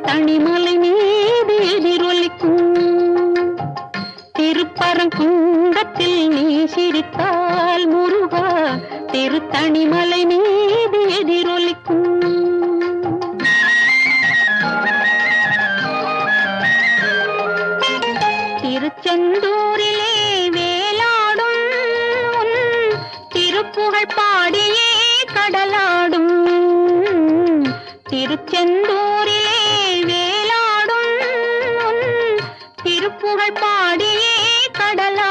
திருத்தணிமலை மீது எதிரொலிக்கும். திருப்பரங்குன்றத்தில் நீ சிரித்தால் முருகா திருத்தணிமலை மீது எதிரொலிக்கும். திருச்செந்தூரிலே வேலாடும் உன் திருப்புகழ் பாடியே கடலாடும். திருச்செந்தூரிலே வேலாடும் உன் திருப்புகழ் பாடியே கடலாடும்.